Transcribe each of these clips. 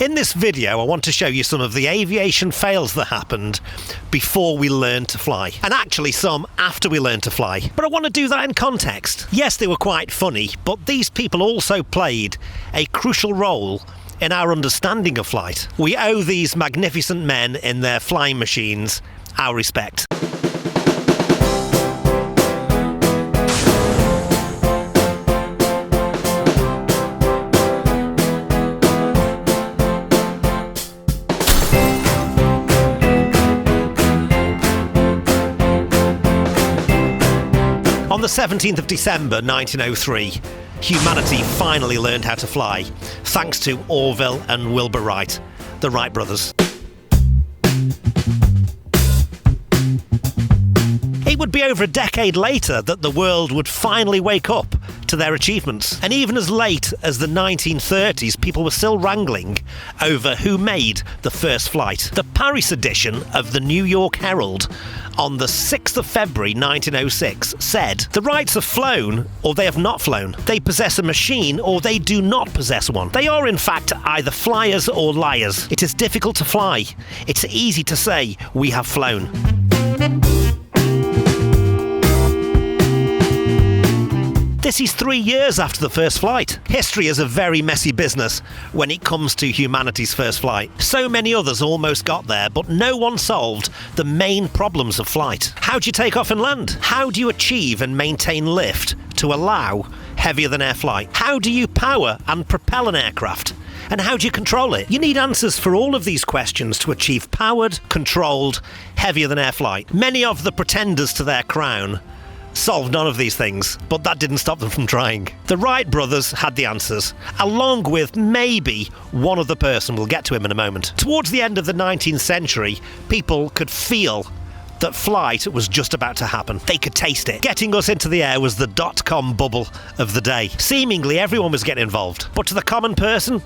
In this video, I want to show you some of the aviation fails that happened before we learned to fly, and actually some after we learned to fly. But I want to do that in context. Yes, they were quite funny, but these people also played a crucial role in our understanding of flight. We owe these magnificent men in their flying machines our respect. On the 17th of December 1903, humanity finally learned how to fly, thanks to Orville and Wilbur Wright, the Wright brothers. It would be over a decade later that the world would finally wake up to their achievements. And even as late as the 1930s, people were still wrangling over who made the first flight. The Paris edition of the New York Herald on the 6th of February 1906 said, "The Wrights have flown or they have not flown. They possess a machine or they do not possess one. They are in fact either flyers or liars. It is difficult to fly. It's easy to say we have flown." This is 3 years after the first flight. History is a very messy business when it comes to humanity's first flight. So many others almost got there, but no one solved the main problems of flight. How do you take off and land? How do you achieve and maintain lift to allow heavier than air flight? How do you power and propel an aircraft? And how do you control it? You need answers for all of these questions to achieve powered, controlled, heavier than air flight. Many of the pretenders to their crown solved none of these things, but that didn't stop them from trying. The Wright brothers had the answers, along with maybe one other person. We'll get to him in a moment. Towards the end of the 19th century, people could feel that flight was just about to happen. They could taste it. Getting us into the air was the dot-com bubble of the day. Seemingly everyone was getting involved, but to the common person,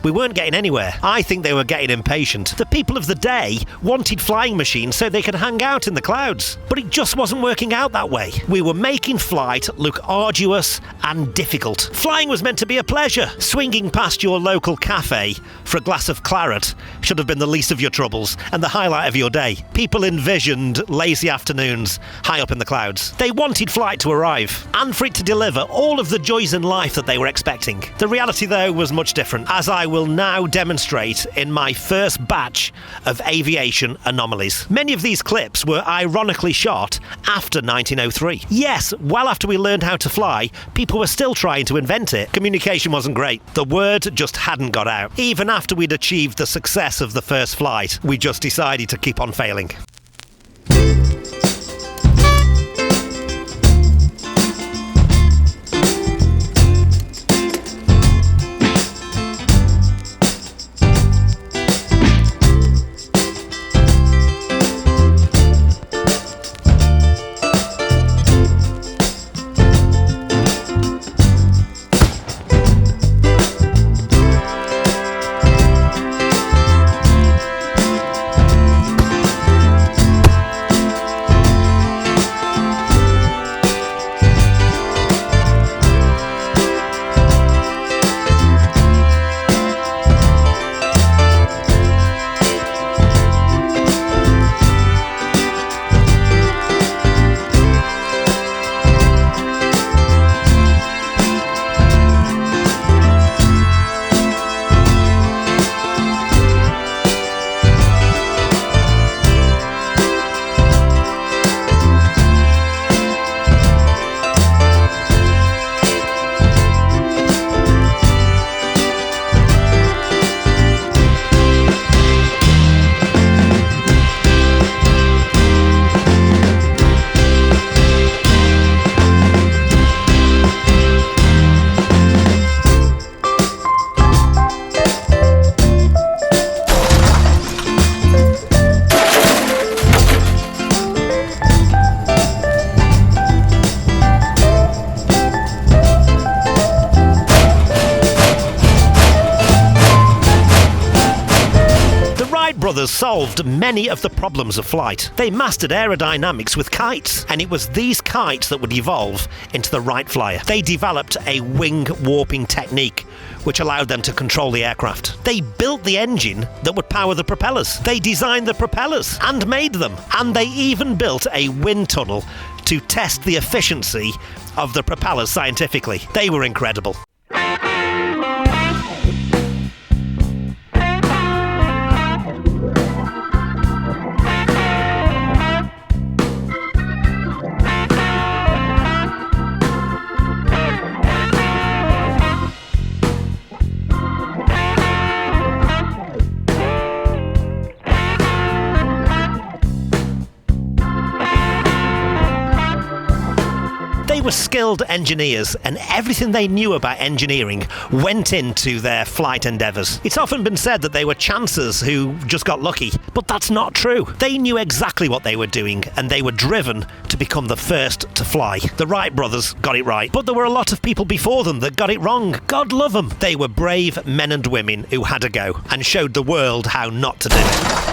we weren't getting anywhere. I think they were getting impatient. The people of the day wanted flying machines so they could hang out in the clouds. But it just wasn't working out that way. We were making flight look arduous and difficult. Flying was meant to be a pleasure. Swinging past your local cafe for a glass of claret should have been the least of your troubles and the highlight of your day. People envisioned lazy afternoons high up in the clouds. They wanted flight to arrive and for it to deliver all of the joys in life that they were expecting. The reality, though, was much different, as I will now demonstrate in my first batch of aviation anomalies. Many of these clips were ironically shot after 1903. Yes, well after we learned how to fly, people were still trying to invent it. Communication wasn't great. The word just hadn't got out. Even after we'd achieved the success of the first flight, we just decided to keep on failing. brothers solved many of the problems of flight. They mastered aerodynamics with kites, and it was these kites that would evolve into the Wright Flyer. They developed a wing warping technique which allowed them to control the aircraft. They built the engine that would power the propellers. They designed the propellers and made them. And they even built a wind tunnel to test the efficiency of the propellers scientifically. They were incredible. They were skilled engineers, and everything they knew about engineering went into their flight endeavours. It's often been said that they were chancers who just got lucky, but that's not true. They knew exactly what they were doing, and they were driven to become the first to fly. The Wright brothers got it right, but there were a lot of people before them that got it wrong. God love them. They were brave men and women who had a go and showed the world how not to do it.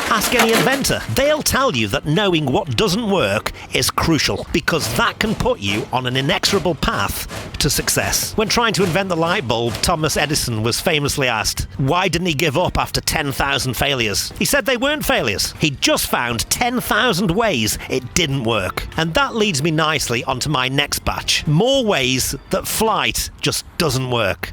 Ask any inventor. They'll tell you that knowing what doesn't work is crucial, because that can put you on an inexorable path to success. When trying to invent the light bulb, Thomas Edison was famously asked, why didn't he give up after 10,000 failures? He said they weren't failures. He'd just found 10,000 ways it didn't work. And that leads me nicely onto my next batch. More ways that flight just doesn't work.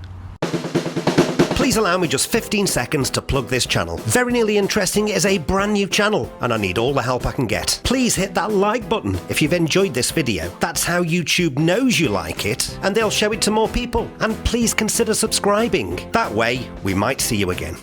Please allow me just 15 seconds to plug this channel. Very Nearly Interesting is a brand new channel, and I need all the help I can get. Please hit that like button if you've enjoyed this video. That's how YouTube knows you like it, and they'll show it to more people. And please consider subscribing. That way, we might see you again.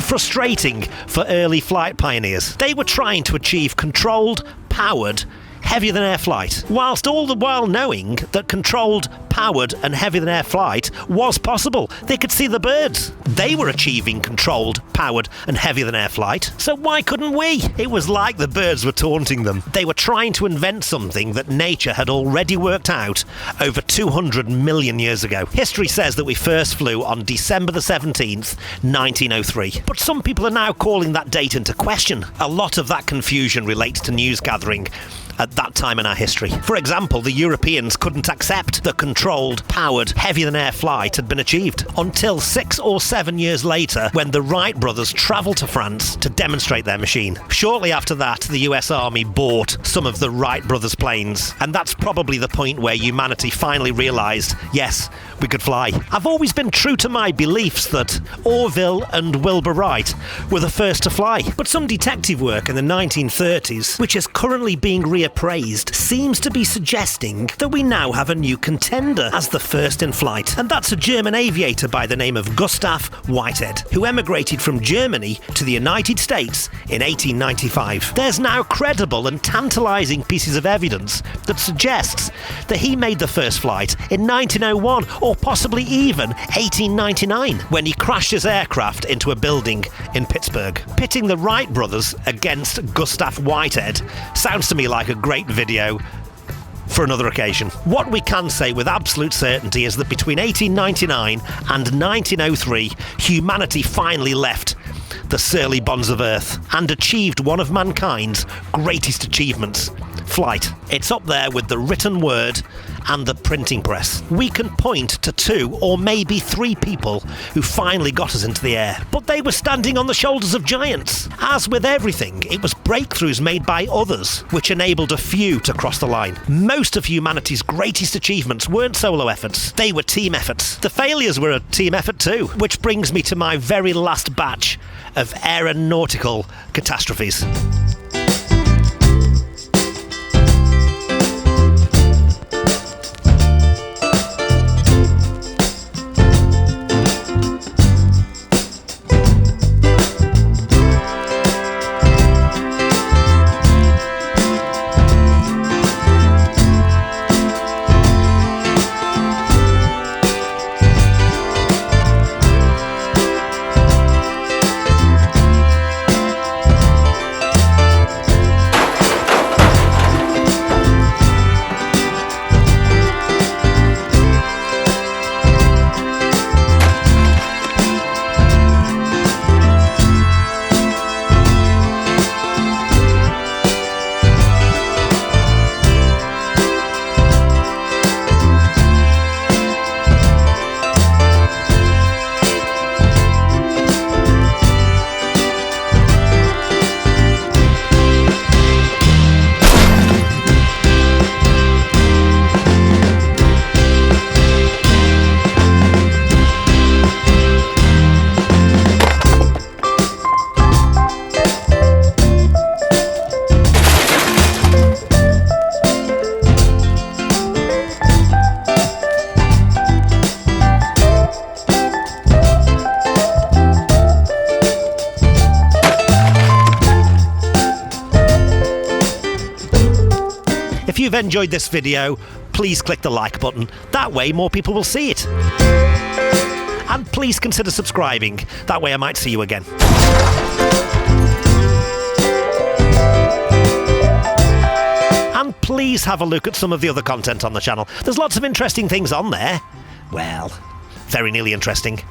Frustrating for early flight pioneers. They were trying to achieve controlled, powered, heavier-than-air flight, whilst all the while knowing that controlled, powered and heavier-than-air flight was possible. They could see the birds. They were achieving controlled, powered and heavier-than-air flight, so why couldn't we? It was like the birds were taunting them. They were trying to invent something that nature had already worked out over 200 million years ago. History says that we first flew on December the 17th, 1903. But some people are now calling that date into question. A lot of that confusion relates to news gathering at that time in our history. For example, the Europeans couldn't accept that controlled, powered, heavier-than-air flight had been achieved until 6 or 7 years later, when the Wright brothers travelled to France to demonstrate their machine. Shortly after that, the US Army bought some of the Wright brothers' planes, and that's probably the point where humanity finally realised, yes, we could fly. I've always been true to my beliefs that Orville and Wilbur Wright were the first to fly, but some detective work in the 1930s, which is currently being reappraised appraised seems to be suggesting that we now have a new contender as the first in flight, and that's a German aviator by the name of Gustav Whitehead, who emigrated from Germany to the United States in 1895. There's now credible and tantalising pieces of evidence that suggests that he made the first flight in 1901 or possibly even 1899 when he crashed his aircraft into a building in Pittsburgh. Pitting the Wright Brothers against Gustav Whitehead sounds to me like a great video for another occasion. What we can say with absolute certainty is that between 1899 and 1903, humanity finally left the surly bonds of Earth and achieved one of mankind's greatest achievements: flight. It's up there with the written word and the printing press. We can point to 2 or maybe 3 people who finally got us into the air, but they were standing on the shoulders of giants. As with everything, it was breakthroughs made by others which enabled a few to cross the line. Most of humanity's greatest achievements weren't solo efforts, they were team efforts. The failures were a team effort too, which brings me to my very last batch of aeronautical catastrophes. If you've enjoyed this video, please click the like button. That way more people will see it. And please consider subscribing. That way I might see you again. And please have a look at some of the other content on the channel. There's lots of interesting things on there. Well, very nearly interesting.